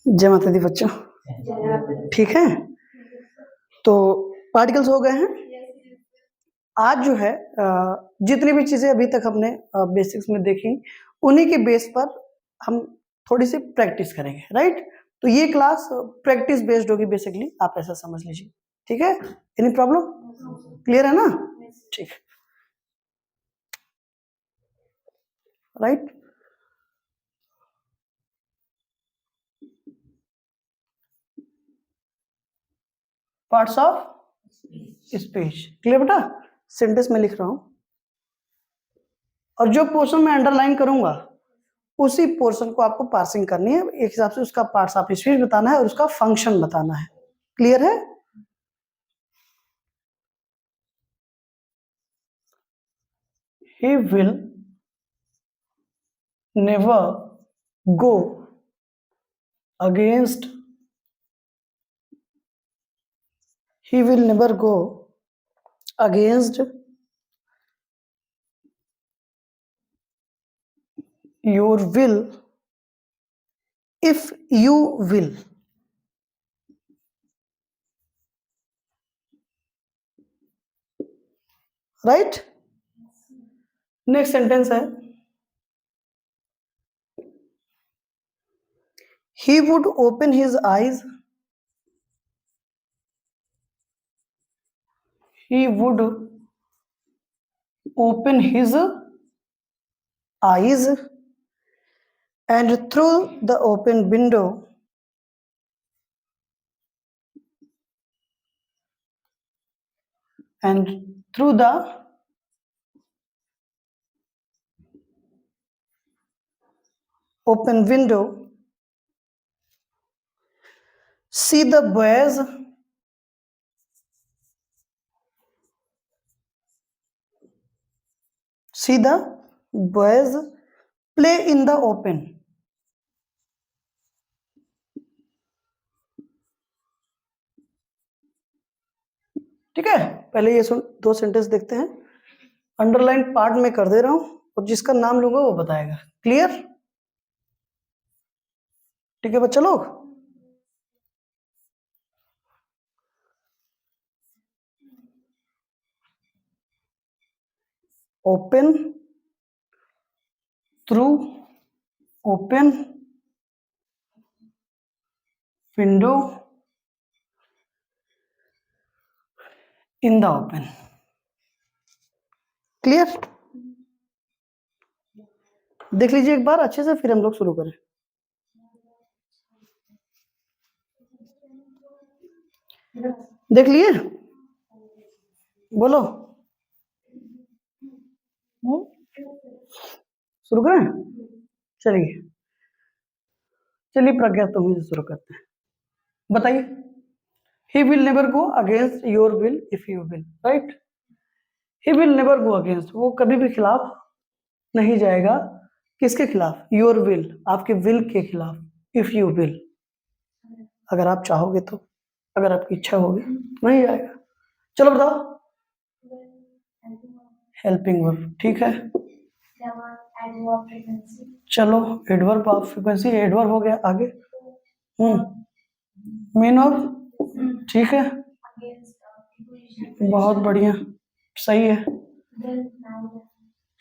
जय माता दी बच्चों, ठीक है। तो पार्टिकल्स हो गए हैं। आज जो है जितनी भी चीजें अभी तक हमने बेसिक्स में देखी उन्हीं के बेस पर हम थोड़ी सी प्रैक्टिस करेंगे, राइट। तो ये क्लास प्रैक्टिस बेस्ड होगी बेसिकली, आप ऐसा समझ लीजिए, ठीक है। Any problem? क्लियर है ना? ठीक, right. Parts of speech, clear बेटा। सेंटेंस में लिख रहा हूं और जो पोर्शन में अंडरलाइन करूंगा उसी पोर्शन को आपको पार्सिंग करनी है, एक हिसाब से उसका पार्ट्स ऑफ स्पीच बताना है और उसका फंक्शन बताना है। क्लियर है? He will never go against, he will never go against your will if you will, right? Next sentence है, he would open his eyes, he would open his eyes and through the open window and through the open window see the boys play in the open. ठीक है, पहले ये दो sentence देखते हैं। Underline part में कर दे रहा हूं और जिसका नाम लूंगा वो बताएगा। क्लियर? ठीक है बच्चा लोग। Open, through, open, window, in the open. Clear? देख लीजिए एक बार अच्छे से, फिर हम लोग शुरू करें। देख लिए? बोलो शुरू करें? चलिए चलिए प्रज्ञा तुम ही से शुरू करते हैं। बताइए। He will never go against your will if you will, right? He will never go against, वो कभी भी खिलाफ नहीं जाएगा। किसके खिलाफ? Your will, आपके will के खिलाफ। If you will, अगर आप चाहोगे तो, अगर आपकी इच्छा होगी नहीं जाएगा। चलो बताओ। हेल्पिंग वर्ब, ठीक है। चलो एडवर्ब ऑफ फ्रीक्वेंसी, एडवर्ब हो गया। आगे मेन वर्ब, ठीक है, बहुत बढ़िया, सही है।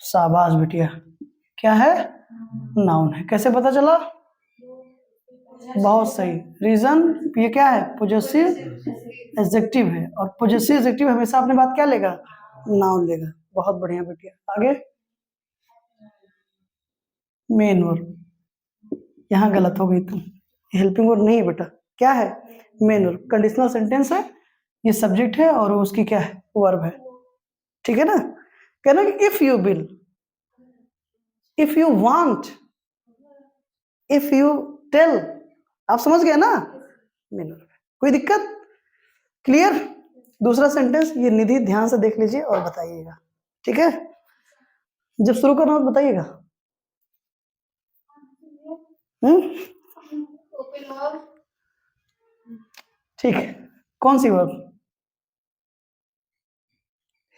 शाबाश बिटिया। क्या है? नाउन है। कैसे पता चला? बहुत सही। रीजन, ये क्या है? पोजेसिव एडजेक्टिव है और पोजेसिव एडजेक्टिव हमेशा अपने बात क्या लेगा? नाउन लेगा। बहुत बढ़िया बिटिया। आगे मेन वर्ब, यहाँ गलत हो गई तुम, हेल्पिंग वर्ब नहीं है बेटा। क्या है? Main verb. कंडीशनल सेंटेंस है, ये सब्जेक्ट है और उसकी क्या है? वर्ब है। ठीक है ना? कहना कि if you will, if you want, if you tell, आप समझ गए ना? Main verb. कोई दिक्कत? क्लियर? दूसरा सेंटेंस, ये निधि ध्यान से देख लीजिए और बताइएगा, ठीक है। जब शुरू करना हो तो बताइएगा। ठीक है, कौन सी वर्ब?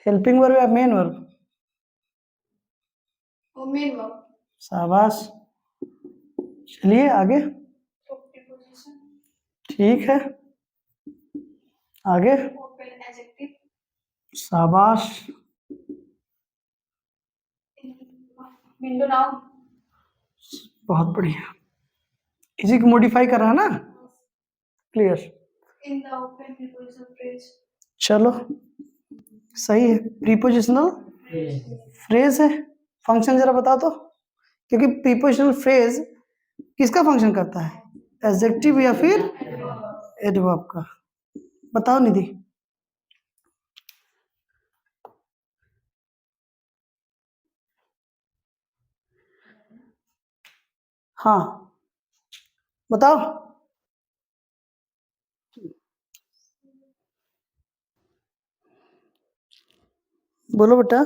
हेल्पिंग वर्ब या मेन वर्ब? Main verb. शाबाश। चलिए आगे। ठीक है, आगे। शाबाश, विंडो नाउ। बहुत बढ़िया। इसी को मॉडिफाई कर रहा है ना, clear. In the open prepositional phrase. चलो सही है, प्रीपोजिशनल फ्रेज है। फंक्शन जरा बता दो, क्योंकि प्रीपोजिशनल फ्रेज किसका फंक्शन करता है, एडजेक्टिव या फिर एडवर्ब का। बताओ निधि। हाँ बताओ, बोलो बेटा।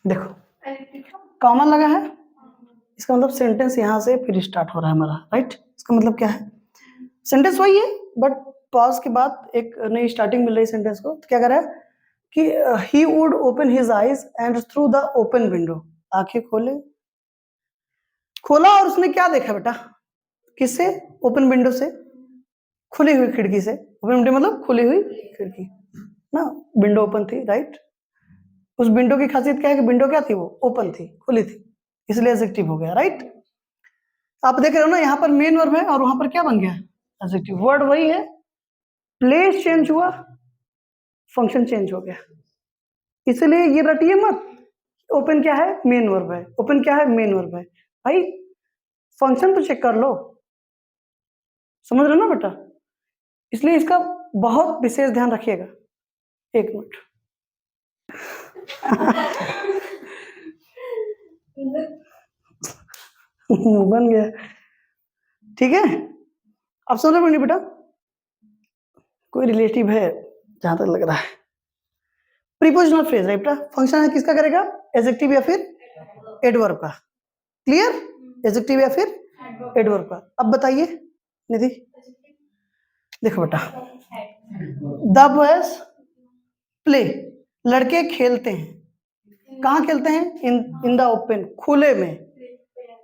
देखो कॉमन लगा है, इसका मतलब सेंटेंस यहाँ से फिर स्टार्ट हो रहा है हमारा, राइट। इसका मतलब क्या है, सेंटेंस वही है बट पॉज के बाद एक नई स्टार्टिंग मिल रही सेंटेंस को। तो क्या कर रहा है कि he would open his eyes and through the open window, आंखें खोले, खोला और उसने क्या देखा बेटा, किससे, ओपन विंडो से, खुली हुई खिड़की से। ओपन विंडो मतलब खुली हुई खिड़की ना, विंडो ओपन थी, राइट। उस विंडो की खासियत क्या है कि विंडो क्या थी, वो ओपन थी, खुली थी, इसलिए एडजेक्टिव हो गया, राइट। आप देख रहे हो ना, यहाँ पर मेन वर्ब है और वहां पर क्या बन गया, एडजेक्टिव। वर्ड वही है, प्लेस चेंज हुआ, फंक्शन चेंज हो गया। इसलिए ये रटिए मत, ओपन क्या है, मेन वर्ब है, ओपन क्या है, मेन वर्ब है। भाई फंक्शन तो चेक कर लो, समझ रहे हो ना बेटा। इसलिए इसका बहुत विशेष ध्यान रखिएगा। एक मिनट बन गया, ठीक है। अब समझ रहे हो नहीं बेटा, कोई रिलेटिव है जहां तक लग रहा है। प्रीपोजिशनल फ्रेज है बेटा, फंक्शन है किसका करेगा, एडजेक्टिव या फिर एडवर्ब का। क्लियर, एडजेक्टिव या फिर एडवर्ब का। अब बताइए निधि। देखो बेटा, द बॉयज प्ले, लड़के खेलते हैं, कहाँ खेलते हैं, इन इन द ओपन, खुले में,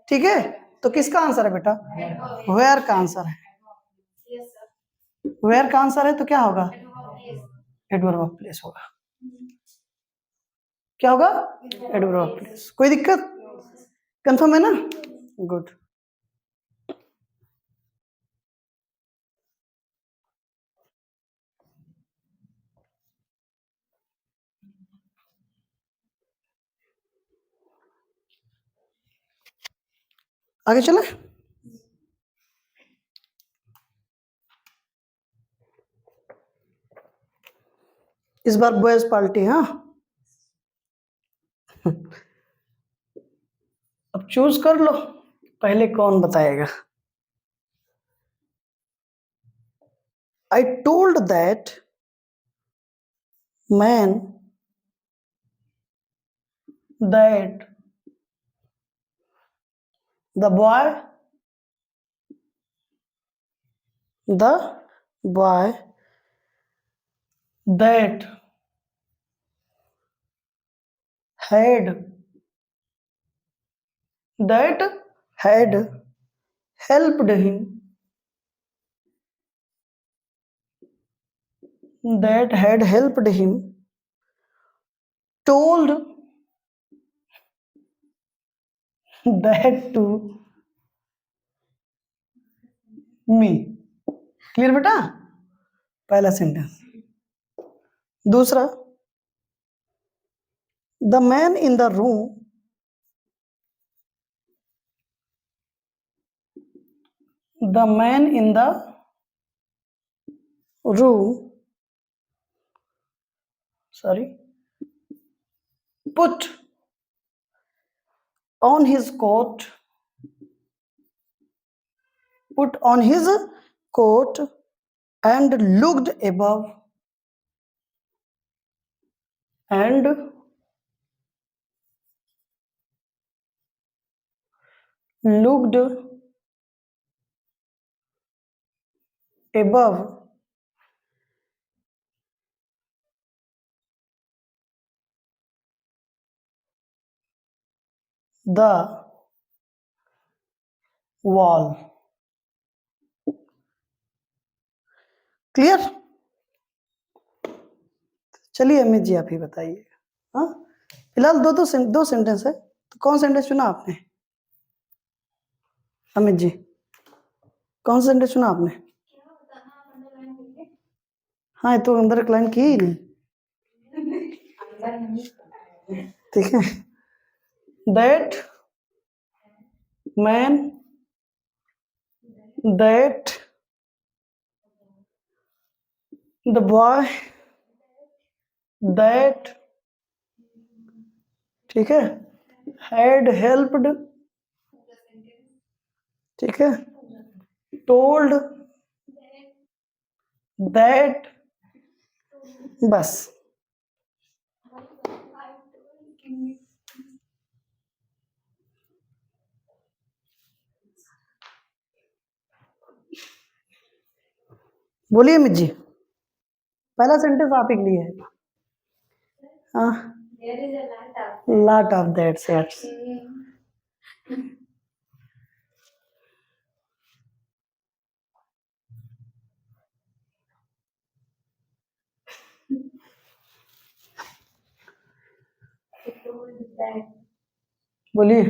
ठीक है। तो किसका आंसर है बेटा, वेयर का आंसर है, वेयर का आंसर है, तो क्या होगा, एडवर्ब ऑफ प्लेस होगा। क्या होगा, एडवर्ब ऑफ प्लेस। कोई दिक्कत, कंफर्म है ना, गुड। आगे चले, इस बार बॉयज पार्टी, हाँ। अब चूज कर लो, पहले कौन बताएगा। आई told that man that the boy that had that had helped him, that had helped him, told that to me। Clear बेटा, पहला सेंटेंस। दूसरा, the man in the room, the man in the room, sorry, put on his coat, put on his coat and looked above, and looked above the wall. Clear? चलिए अमित जी आप ही बताइए। हाँ, फिलहाल दो sentence है, तो कौन सेंटेंस चुना आपने? अमित जी कौन सा सेंटेंस चुना आपने? क्या बताना, आप अंडरलाइन करके। हाँ, ये तो अंदर लाइन की ही नहीं। ठीक है। That man, that the boy, that, ठीक है, हैड हेल्प्ड, ठीक है, टोल्ड दैट, बस। बोलिए अमित जी, पहला सेंटेंस आप ही के लिए है। हाँ, There is a lot of. lot of that sets. बोलिए।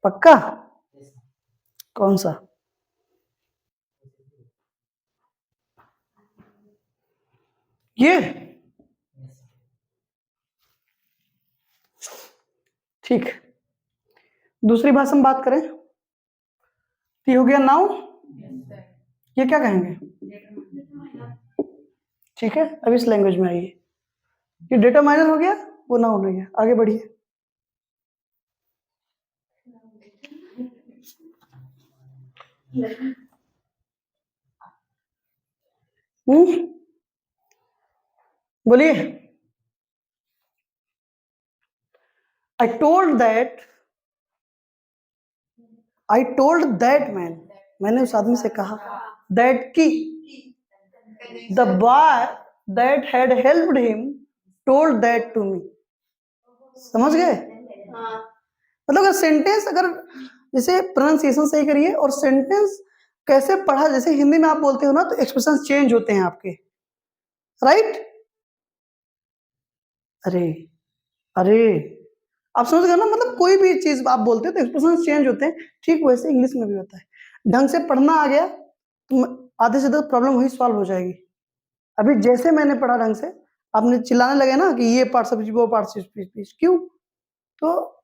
पक्का? कौन सा? ये ठीक। दूसरी भाषा में बात करें तो ये हो गया नाउ। ये क्या कहेंगे? ठीक है, अब इस लैंग्वेज में आइए। ये डेटा माइनर हो गया, वो नाउन हो गया। आगे बढ़िए। बोलिए। आई टोल्ड दैट मैन, मैंने उस आदमी से कहा, दैट की the boy that had helped him told that to me. समझ गए? मतलब अगर सेंटेंस, अगर जैसे प्रोनाउंसिएशन सही करिए और सेंटेंस कैसे पढ़ा, जैसे हिंदी में आप बोलते हो ना तो एक्सप्रेशन चेंज होते हैं आपके, राइट? अरे अरे, आप समझ गए ना? मतलब कोई भी चीज आप बोलते हो तो एक्सप्रेशन चेंज होते हैं, ठीक वैसे इंग्लिश में भी होता है। ढंग से पढ़ना आ गया तो आधे से ज्यादा प्रॉब्लम वही सॉल्व हो जाएगी। अभी जैसे मैंने पढ़ा ढंग से, आपने चिल्लाने लगे ना कि ये पार्ट सब्जी वो पार्ट स्पीच, क्यों? तो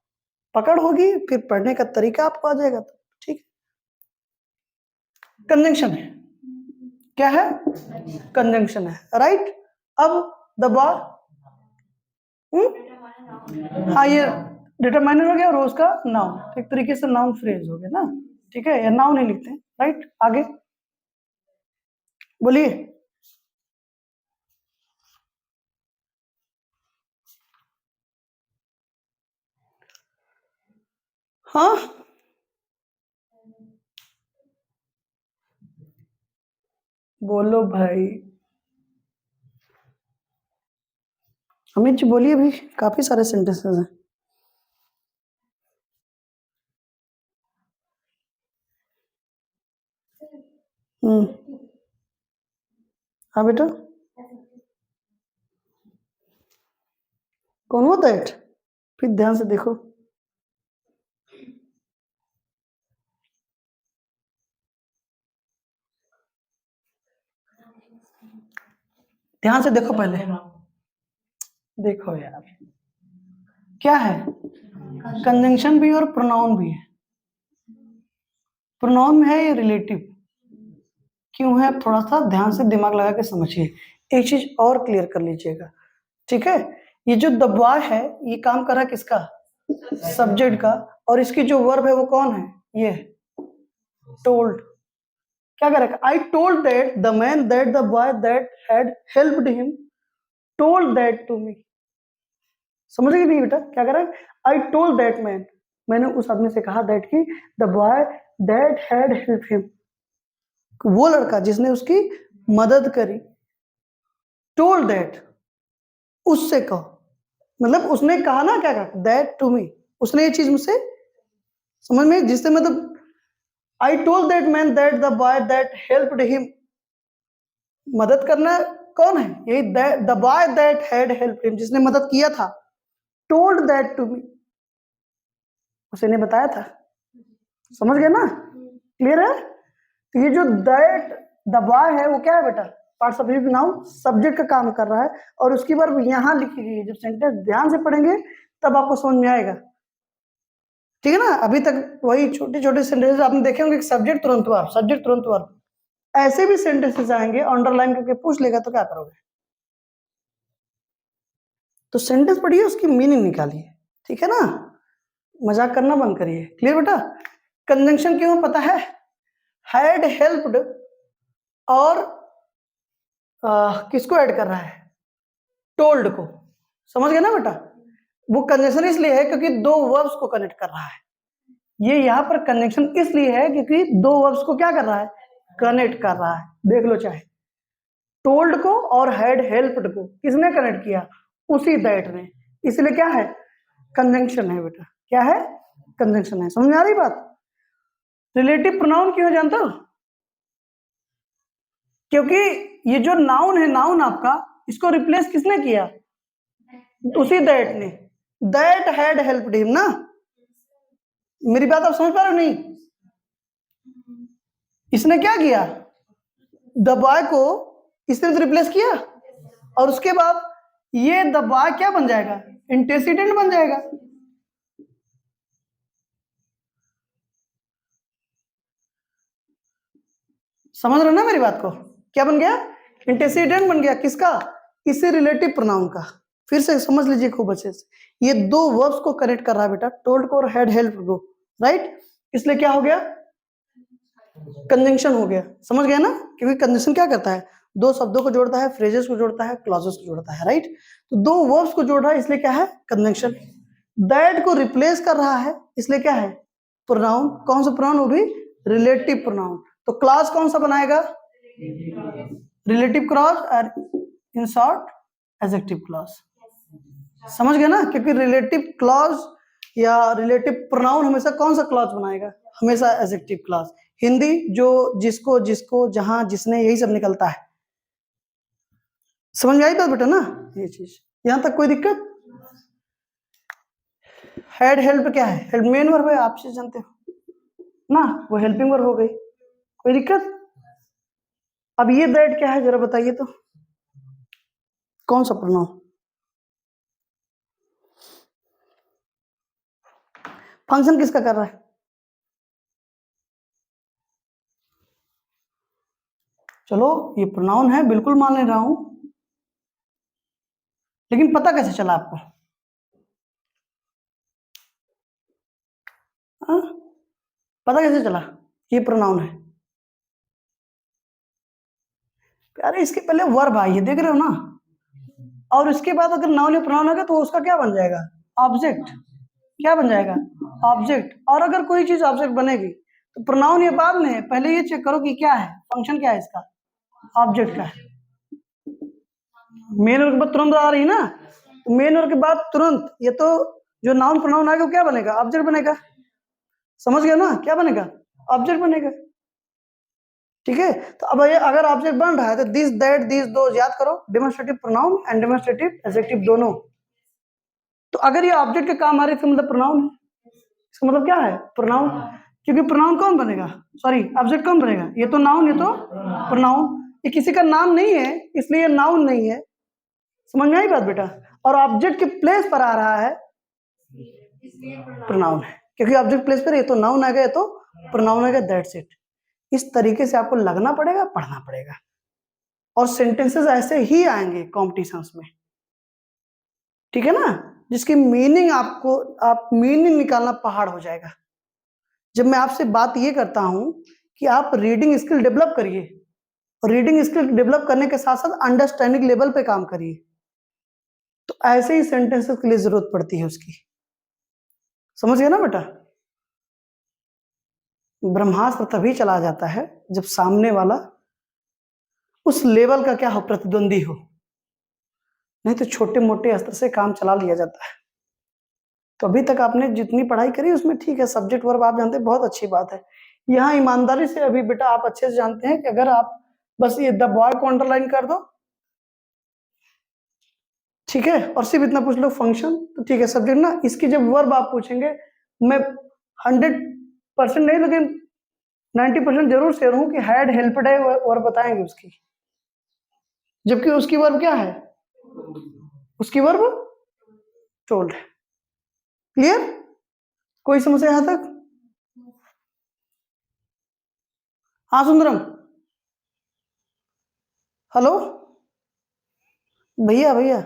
पकड़ होगी, फिर पढ़ने का तरीका आपको आ जाएगा, तो ठीक है। कंजंक्शन है, क्या है? कंजंक्शन है, राइट? अब दबा, हाँ, ये डिटरमाइनर हो गया और उसका नाउन, तो एक तरीके से नाउन फ्रेज हो गया ना, ठीक है, या नाउन ही लिखते हैं, राइट? आगे बोलिए। हाँ, बोलो भाई। अमित जी बोलिए, भी काफी सारे सेंटेंसेस हैं। हाँ बेटा, कौन वो दैट? फिर ध्यान से देखो। ध्यान से देखो पहले, देखो यार क्या है, कंजंक्शन भी और प्रोनाउन भी है। प्रोनाउन में है ये रिलेटिव, क्यों है? थोड़ा सा ध्यान से दिमाग लगा के समझिए, एक चीज और क्लियर कर लीजिएगा, ठीक है? ये जो द बॉय है, ये काम कर रहा है किसका? सब्जेक्ट का। और इसकी जो वर्ब है वो कौन है? ये टोल्ड। क्या करेगा? I told that the man that the boy that had helped him told that to me. समझ गए नहीं बेटा? क्या कर रहा है? आई टोल्ड दैट मैन, मैंने उस आदमी से कहा दैट की the boy that had help him वो लड़का जिसने उसकी मदद करी, टोल्ड दैट, उससे कहो, मतलब उसने कहा ना, क्या कहा, दैट टू मी, उसने ये चीज मुझसे, समझ में, जिससे मतलब आई told that man that the boy that helped him, मदद करना कौन है, यही the boy that had helped him, जिसने मदद किया था, टोल्ड दैट टू मी, उसे ने बताया था, समझ गए ना, क्लियर है। तो ये जो दैट द बॉय है वो क्या है बेटा, पार्ट सब्जेक्ट नाउन, सब्जेक्ट का काम कर रहा है, और उसकी वर्ब यहां लिखी गई है, जब सेंटेंस ध्यान से पढ़ेंगे तब आपको समझ में आएगा, ठीक है ना। अभी तक वही छोटे छोटे सेंटेंसेस आपने देखे होंगे, सब्जेक्ट तुरंत वर्ब, सब्जेक्ट तुरंत वर्ब, ऐसे भी सेंटेंसेस आएंगे, अंडरलाइन करके पूछ लेगा तो क्या करोगे, तो सेंटेंस पढ़िए, उसकी मीनिंग निकालिए, ठीक है ना, मजाक करना बंद करिए, क्लियर बेटा। कंजंक्शन क्यों पता है, हैड हेल्प्ड, और किसको ऐड कर रहा है, टोल्ड को, समझ गए ना बेटा। वो कंजंक्शन इसलिए है क्योंकि दो वर्ब्स को कनेक्ट कर रहा है, ये यहाँ पर कंजंक्शन इसलिए है क्योंकि दो वर्ब्स को क्या कर रहा है, कनेक्ट कर रहा है, देख लो चाहे, टोल्ड को और हैड हेल्प्ड को किसने कनेक्ट किया, उसी दैट ने, इसलिए क्या है, कंजंक्शन है बेटा, क्या है, कंजंक्शन है, समझ में आ रही बात। रिलेटिव प्रोनाउन क्यों जानते हो, क्योंकि ये जो नाउन है, नाउन आपका, इसको रिप्लेस किसने किया, उसी दैट ने, दैट हैड हेल्प्ड हिम ना, मेरी बात आप समझ पा रहे हो नहीं, इसने क्या किया, द बॉय को इसने रिप्लेस किया, और उसके बाद ये द बॉय क्या बन जाएगा, एंटेसिडेंट बन जाएगा, समझ रहे हो ना मेरी बात को, क्या बन गया, एंटेसिडेंट बन गया, किसका, इसी रिलेटिव प्रोनाउन का। फिर से समझ लीजिए खूब अच्छे से, ये दो वर्ब्स को कनेक्ट कर रहा है बेटा, टोल्ड को और हैड हेल्प को, राइट, इसलिए क्या हो गया, कंजंक्शन हो गया, समझ गया ना, क्योंकि कंजंक्शन क्या करता है, दो शब्दों को जोड़ता है, फ्रेजेस को जोड़ता है, क्लॉजेस को जोड़ता है, राइट, तो दो वर्ब्स को जोड़ रहा है, इसलिए क्या है, कंजंक्शन। दैट को रिप्लेस कर रहा है, इसलिए क्या है, प्रोनाउन, कौन सा प्रोनाउन, वो भी रिलेटिव प्रोनाउन, तो क्लॉज कौन सा बनाएगा, रिलेटिव क्लॉज, और इन शॉर्ट एडजेक्टिव क्लॉज, समझ गए ना, क्योंकि रिलेटिव क्लॉज या रिलेटिव प्रोनाउन हमेशा कौन सा क्लॉज बनाएगा, हमेशा एडजेक्टिव क्लॉज, हिंदी जो, जिसको, जिसको, जहां, जिसने, यही सब निकलता है, समझ में आई बात बेटा ना, ये चीज, यहां तक कोई दिक्कत। हेड हेल्प क्या है, हेल्प मेन वर्ब है, आप चीज जानते हो ना, वो हेल्पिंग वर्ब हो गई, कोई दिक्कत। अब ये दैट क्या है जरा बताइए तो, कौन सा प्रोनाउन, फंक्शन किसका कर रहा है, चलो ये प्रोनाउन है, बिल्कुल मान ले रहा हूं, लेकिन पता कैसे चला आपको, हाँ? पता कैसे चला ये प्रोनाउन है, अरे इसके पहले वर्ब आई है, देख रहे हो ना, और इसके बाद अगर नाउन या प्रोनाउन होगा तो उसका क्या बन जाएगा, ऑब्जेक्ट, क्या बन जाएगा, ऑब्जेक्ट, और अगर कोई चीज ऑब्जेक्ट बनेगी तो प्रोनाउन ये बाद में है, पहले ये चेक करो कि क्या है, फंक्शन क्या है इसका, ऑब्जेक्ट का है, मेन वर्ब के बाद तुरंत आ रही है ना, तो मेन वर्ब के बाद तुरंत ये तो जो नाउन प्रोनाउन आएगा वो क्या बनेगा, ऑब्जेक्ट बनेगा, समझ गए ना, क्या बनेगा, ऑब्जेक्ट बनेगा, ठीक है। तो अब ये अगर ऑब्जेक्ट बन रहा है तो दिस दैट दिस दो याद करो, demonstrative pronoun and demonstrative adjective दोनों, तो अगर ये ऑब्जेक्ट के काम आ रही है मतलब प्रोनाउन है, इसका मतलब क्या है, प्रोनाउन, क्योंकि प्रोनाउन कौन बनेगा, सॉरी ऑब्जेक्ट कौन बनेगा, ये तो नाउन, ये तो प्रोनाउन, ये किसी का नाम नहीं है इसलिए ये नाउन नहीं है, समझ में आई बात बेटा, और ऑब्जेक्ट के प्लेस पर आ रहा है प्रोनाउन है, क्योंकि ऑब्जेक्ट प्लेस पर ये तो नाउन आएगा, ये तो प्रोनाउन आएगा, दैट्स इट। इस तरीके से आपको लगना पड़ेगा, पढ़ना पड़ेगा, और सेंटेंसेस ऐसे ही आएंगे कॉम्पिटिशन्स में, ठीक है ना, जिसकी मीनिंग आपको, आप मीनिंग निकालना पहाड़ हो जाएगा। जब मैं आपसे बात ये करता हूं कि आप रीडिंग स्किल डेवलप करिए, और रीडिंग स्किल डेवलप करने के साथ साथ अंडरस्टैंडिंग लेवल पे काम करिए, तो ऐसे ही सेंटेंसेस के लिए जरूरत पड़ती है उसकी, समझ गए ना बेटा, ब्रह्मास्त्र तभी चला जाता है जब सामने वाला उस लेवल का क्या हो, प्रतिद्वंदी हो, नहीं तो छोटे मोटे अस्त्र से काम चला लिया जाता है। तो अभी तक आपने जितनी पढ़ाई करी उसमें ठीक है, सब्जेक्ट वर्ब आप जानते हैं, बहुत अच्छी बात है। यहाँ ईमानदारी से अभी बेटा आप अच्छे से जानते हैं कि अगर आप बस ये द बॉय को अंडरलाइन कर दो, ठीक है, और सिर्फ इतना पूछ लो फंक्शन, तो ठीक है सब्जेक्ट ना। इसकी जब वर्ब आप पूछेंगे, मैं 100% नहीं लेकिन 90% जरूर शेयर हूं कि हैड हेल्प्ड है वर्ब बताएंगे उसकी, जबकि उसकी वर्ब क्या है, उसकी वर्ब टोल्ड है। क्लियर? कोई समस्या यहां तक? हाँ सुंदरम, हेलो भैया भैया।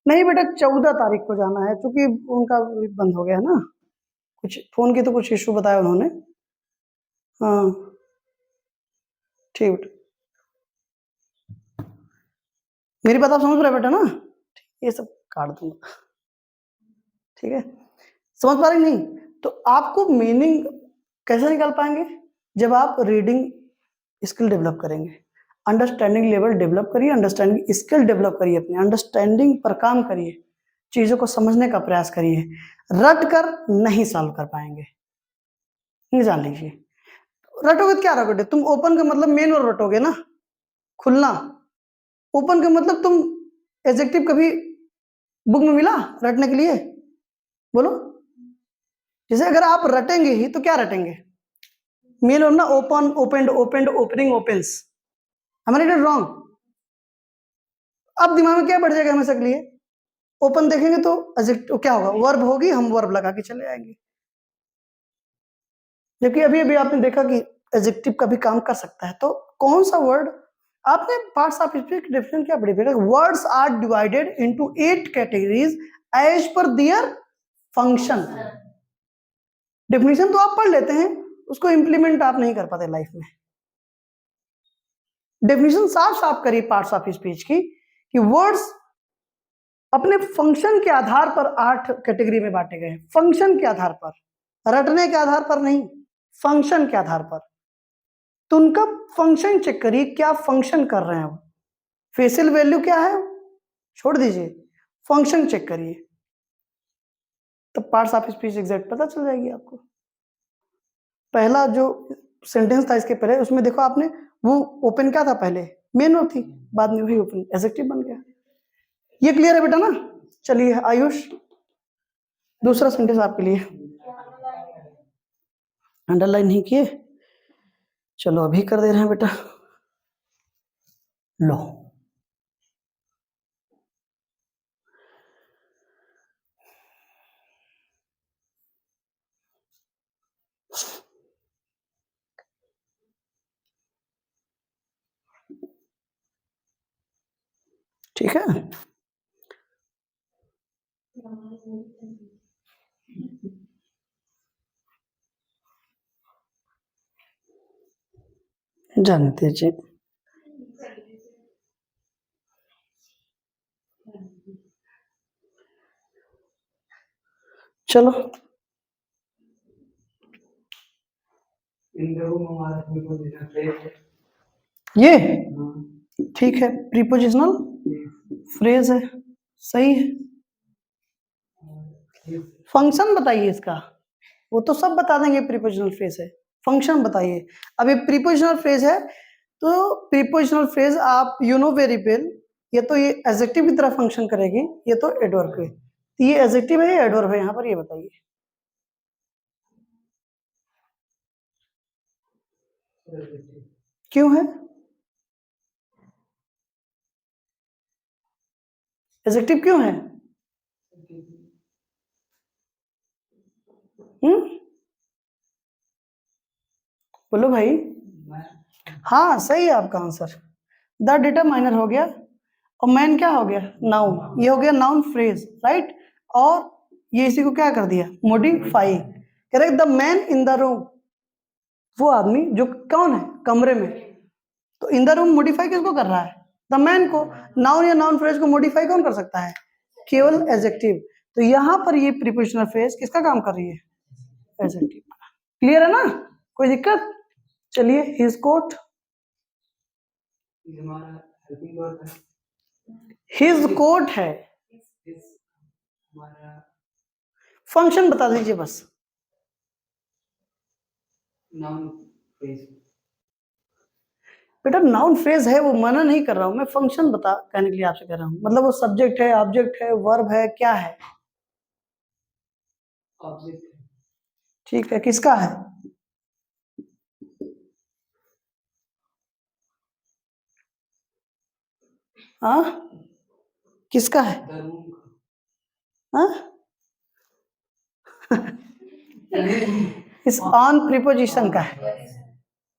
नहीं बेटा 14 तारीख को जाना है, क्योंकि उनका बंद हो गया है ना, कुछ फोन की तो कुछ इशू बताया उन्होंने। हाँ ठीक बेटा, मेरी बात आप समझ रहे बेटा ना? ये सब काट दूंगा, ठीक है। समझ पा रहे नहीं? तो आपको मीनिंग कैसे निकाल पाएंगे? जब आप रीडिंग स्किल डेवलप करेंगे, अंडरस्टैंडिंग लेवल डेवलप करिए, अंडरस्टैंडिंग स्किल डेवलप करिए, अपनी अंडरस्टैंडिंग पर काम करिए, चीजों को समझने का प्रयास करिए। रट कर नहीं सॉल्व कर पाएंगे, ये जान लीजिए। रटोगे तो क्या रटोगे? तुम ओपन का मतलब मेन वर्ब रटोगे ना, खुलना। ओपन का मतलब तुम एडजेक्टिव कभी बुक में मिला रटने के लिए? बोलो। जैसे अगर आप रटेंगे ही तो क्या रटेंगे? मेन वर्ब ना, open, opened, opened, opening, opens. हमारे इट रॉन्ग। अब दिमाग में क्या बढ़ जाएगा हमेशा के लिए? ओपन देखेंगे तो एडजेक्टिव क्या होगा, वर्ब होगी, हम वर्ब लगा के चले आएंगे। जबकि अभी अभी आपने देखा कि एडजेक्टिव का भी काम कर सकता है। तो कौन सा वर्ड, आपने पार्ट्स ऑफ स्पीच की डेफिनेशन क्या पढ़ी बेटा? Words are divided into 8 categories as per their function. Definition तो आप पढ़ लेते हैं, उसको इंप्लीमेंट आप नहीं कर पाते लाइफ में। डेफिनेशन साफ साफ करिए पार्ट्स ऑफ स्पीच की कि वर्ड्स अपने फंक्शन के आधार पर 8 कैटेगरी में बांटे गए हैं। फंक्शन के आधार पर, रटने के आधार पर नहीं, फंक्शन के आधार पर। तो उनका फंक्शन चेक करिए, क्या फंक्शन कर रहे हैं वो। फेशियल वैल्यू क्या है छोड़ दीजिए, फंक्शन चेक करिए, तो पार्ट्स ऑफ स्पीच एग्जैक्ट पता चल जाएगी आपको। पहला जो सेंटेंस था इसके पहले, उसमें देखो आपने, वो ओपन क्या था पहले, मेन वर्ब थी, बाद में वही ओपन एडजेक्टिव बन गया। ये क्लियर है बेटा ना? चलिए आयुष, दूसरा सेंटेंस आपके लिए। अंडरलाइन नहीं किए? चलो अभी कर दे रहे हैं बेटा, लो। ठीक है, जानते जी। चलो ये ठीक है, प्रीपोजिशनल फ्रेज है, सही है। फंक्शन बताइए इसका, वो तो सब बता देंगे प्रीपोजिशनल फ्रेज है, फंक्शन बताइए। अब ये प्रीपोजिशनल फ्रेज है, तो प्रीपोजिशनल फ्रेज आप यू नो वेरी वेल, ये तो ये एडजेक्टिव की तरह फंक्शन करेगी, ये तो एडवर्ब है। तो ये एडजेक्टिव है या एडवर्ब है यहाँ पर, ये बताइए। क्यों है एडजेक्टिव, क्यों है? बोलो भाई। हाँ सही है आपका आंसर, द डिटरमाइनर हो गया, और मैन क्या हो गया, नाउन। ये हो गया नाउन फ्रेज, राइट। और ये इसी को क्या कर दिया, modify. Correct, the man in the room, वो आदमी जो कौन है, कमरे में। तो इन द रूम मॉडिफाई किसको कर रहा है, द मैन को। नाउन या नाउन फ्रेज को मॉडिफाई कौन कर सकता है, केवल एडजेक्टिव। तो यहां पर ये प्रीपोजिशनल फ्रेज किसका काम कर रही है, एडजेक्टिव। क्लियर है ना, कोई दिक्कत? चलिए हिज कोट, हमारा हेल्पिंग वर्ब है, हिज कोट है, हमारा फंक्शन बता दीजिए बस। नाउन फ्रेज, बेटा नाउन फ्रेज है, वो मना नहीं कर रहा हूं मैं, फंक्शन बता कहने के लिए आपसे कह रहा हूं, मतलब वो सब्जेक्ट है, ऑब्जेक्ट है, वर्ब है, क्या है? ऑब्जेक्ट है, ठीक है, किसका है? हाँ, किसका है? द रूम हाँ, इस ऑन प्रीपोजिशन का है,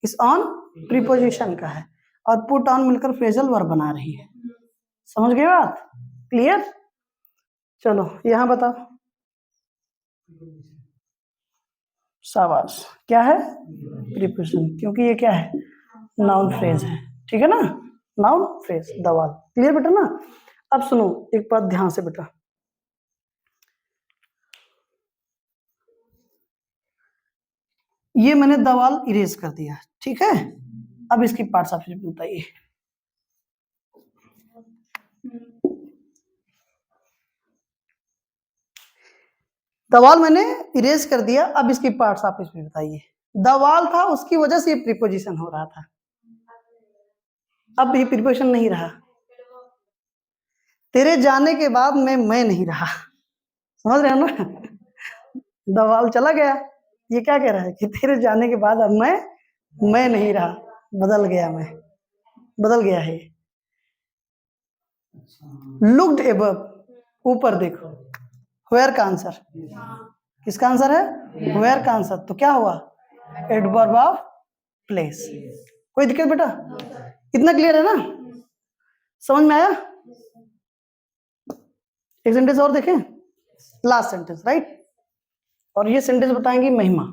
इस ऑन प्रीपोजिशन का है, और पुट ऑन मिलकर फ्रेजल वर्ब बना रही है। समझ गए बात? क्लियर? चलो यहां बताओ। शाबाश, क्या है? प्रीपोजिशन, क्योंकि ये क्या है? नाउन फ्रेज है, ठीक है ना, नाउन फ्रेज दवाल। क्लियर बेटा ना? अब सुनो एक बात ध्यान से बेटा, ये मैंने दवाल इरेज कर दिया, ठीक है? अब इसकी पार्ट्स आप बताइए। दवाल मैंने इरेज कर दिया, अब इसकी पार्ट्स आप इसमें बताइए। दवाल था, उसकी वजह से ये प्रीपोजिशन हो रहा था, अब ये प्रीपोजिशन नहीं रहा। तेरे जाने के बाद मैं नहीं रहा, समझ रहे हो ना? दवाल चला गया, ये क्या कह रहा है कि तेरे जाने के बाद अब मैं नहीं रहा, बदल गया, मैं बदल गया है। लुक्ड एबव, ऊपर देखो, वेयर का आंसर, किसका आंसर है? वेयर का आंसर, तो क्या हुआ? Adverb of place. कोई दिक्कत बेटा? इतना क्लियर है ना? समझ में आया? एक सेंटेंस और देखें, लास्ट सेंटेंस, राइट? और ये सेंटेंस बताएंगी महिमा।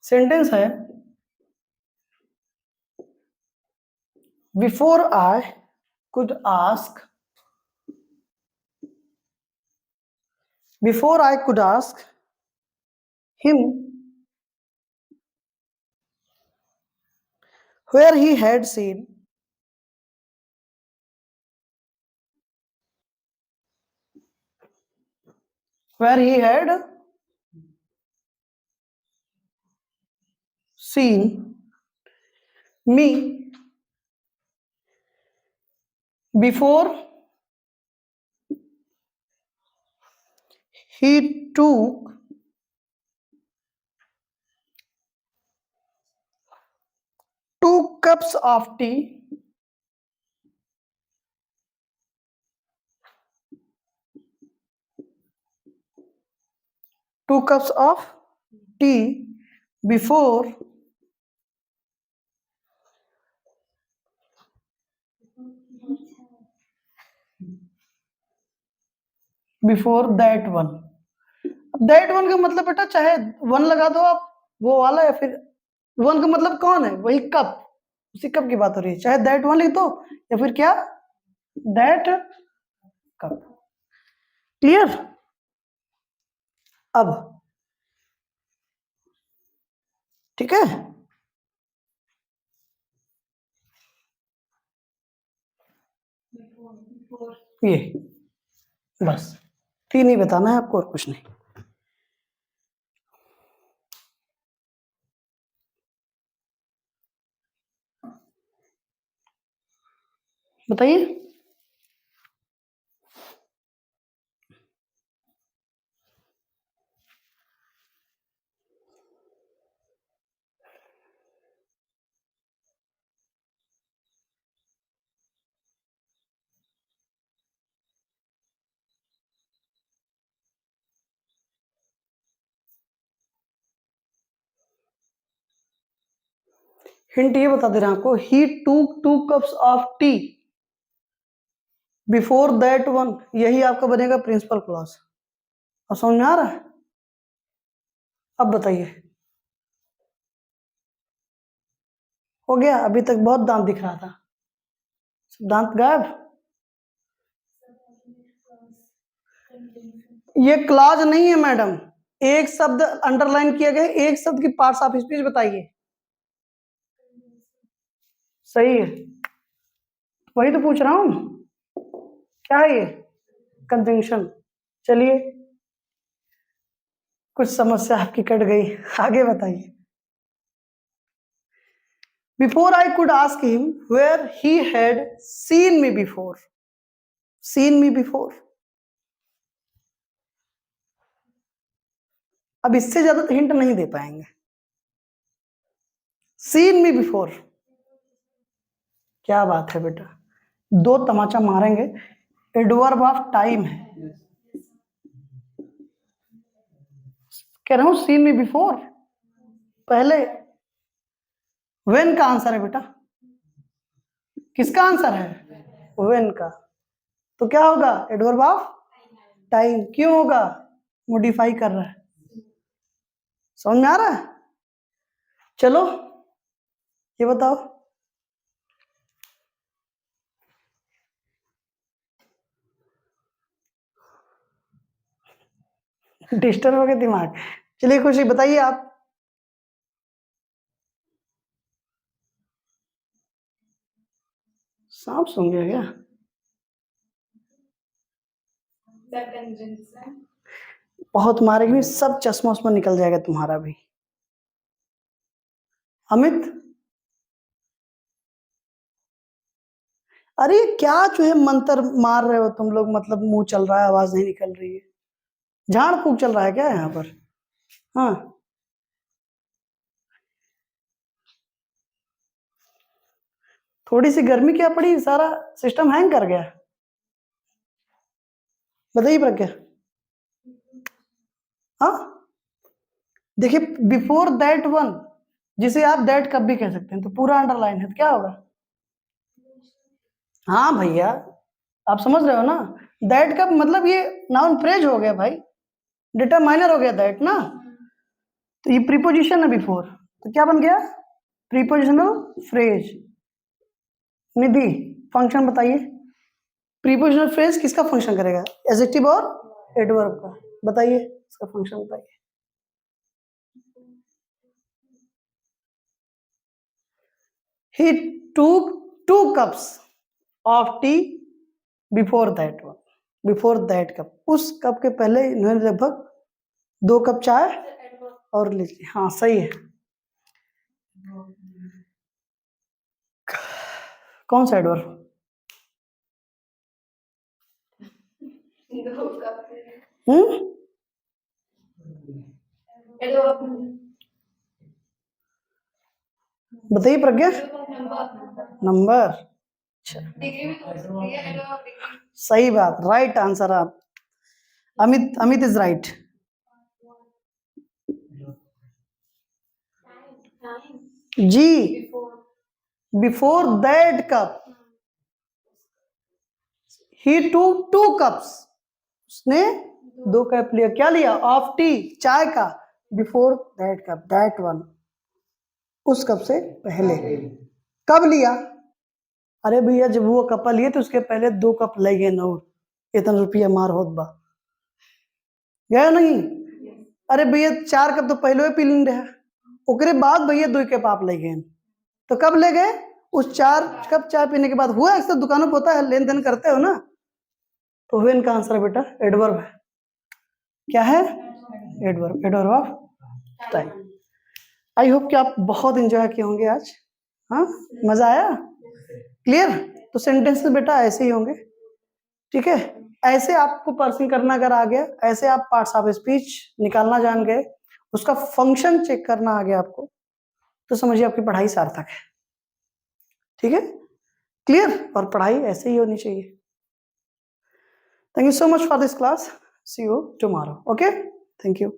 सेंटेंस है, before I could ask, before I could ask him where he had seen where he had seen me before he took 2 cups of tea, 2 cups of tea before that one। That one का मतलब बेटा चाहे one लगा दो आप, वो वाला, या फिर वन का मतलब कौन है? वही कप, उसी कप की बात हो रही है, चाहे दैट वन लिख दो या फिर क्या, दैट कप। क्लियर? अब ठीक है, ये बस 3 ही बताना है आपको, और कुछ नहीं। बताइए। हिंट ये बता दे रहा हूं आपको, ही took 2 cups of tea before that one, यही आपका बनेगा प्रिंसिपल क्लॉज। अब समझ में आ रहा है? अब बताइए, हो गया? अभी तक बहुत दांत दिख रहा था, सब दांत गायब। ये क्लॉज नहीं है मैडम, एक शब्द अंडरलाइन किया गया, एक शब्द की पार्ट्स ऑफ स्पीच बताइए। सही है, वही तो पूछ रहा हूं, क्या है ये? कंजंक्शन। चलिए, कुछ समस्या आपकी कट गई, आगे बताइए। Before I could ask him where he had seen me before, seen me before. अब इससे ज्यादा हिंट नहीं दे पाएंगे। सीन मी बिफोर, क्या बात है बेटा, 2 तमाचा मारेंगे। एडवर्ब ऑफ टाइम है, कह रहा हूं सीन मी बिफोर, पहले। व्हेन का आंसर है बेटा, किसका आंसर है? व्हेन का। तो क्या होगा? Adverb of time. क्यों होगा? मॉडिफाई कर रहा है। समझ में आ रहा है? चलो ये बताओ, डिस्टर्ब हो गया दिमाग। चलिए खुशी बताइए आप। सांप सूंघ गया क्या? The conjunction. बहुत मारेगी, सब चश्मा उस्मा निकल जाएगा तुम्हारा भी। अमित, अरे क्या जो है मंत्र मार रहे हो तुम लोग, मतलब मुंह चल रहा है, आवाज नहीं निकल रही है, झाड़ फूक चल रहा है क्या यहाँ पर? हाँ, थोड़ी सी गर्मी क्या पड़ी, सारा सिस्टम हैंग कर गया। बताइए प्रज्ञा। हाँ, देखिए बिफोर दैट वन, जिसे आप दैट कब भी कह सकते हैं, तो पूरा अंडरलाइन है, तो क्या होगा? हाँ भैया, आप समझ रहे हो ना, दैट का मतलब ये नाउन फ्रेज हो गया भाई, डिटरमाइनर हो गया दैट ना, तो ये प्रीपोजिशन है बिफोर, तो क्या बन गया? Prepositional phrase. निधि, फंक्शन बताइए। प्रीपोजिशनल फ्रेज किसका फंक्शन करेगा? एडजेक्टिव और एडवर्ब का। बताइए इसका फंक्शन बताइए। He took 2 cups of tea before that one. Before that cup, उस कप के पहले इन्होंने लगभग 2 कप चाय और ले ली। हाँ सही है। कौन सा एडवर्ब? बताइए प्रज्ञा। नंबर। अच्छा, सही बात, राइट आंसर। आप अमित इज राइट। जी, before that cup he took 2 cups, उसने 2 कप लिया। क्या लिया? ऑफ टी, चाय का। Before that cup, that one, उस कप से पहले। कब लिया? अरे भैया जब वो कप लिए तो उसके पहले 2 कप ले गए न, इतना रुपया मार होत बा गया नहीं। अरे भैया 4 कप तो पहले ही पी लें रहा, ओकरे बाद भैया 2 कप आप ले गए, तो कब ले गए? उस 4 कप चाय पीने के बाद। हुआ अक्सर दुकानों पर होता है, लेन देन करते हो ना, तो व्हेन का आंसर बेटा एडवर्ब है। क्या है? Adverb, adverb of time. I hope कि आप बहुत एंजॉय किए होंगे आज। हाँ, मजा आया? क्लियर? तो सेंटेंसेस बेटा ऐसे ही होंगे, ठीक है? ऐसे आपको पर्सन करना अगर आ गया, ऐसे आप पार्ट्स ऑफ स्पीच निकालना जान गए, उसका फंक्शन चेक करना आ गया आपको, तो समझिए आपकी पढ़ाई सार्थक है। ठीक है, क्लियर? और पढ़ाई ऐसे ही होनी चाहिए। Thank you so much for this class, see you tomorrow. Okay, thank you.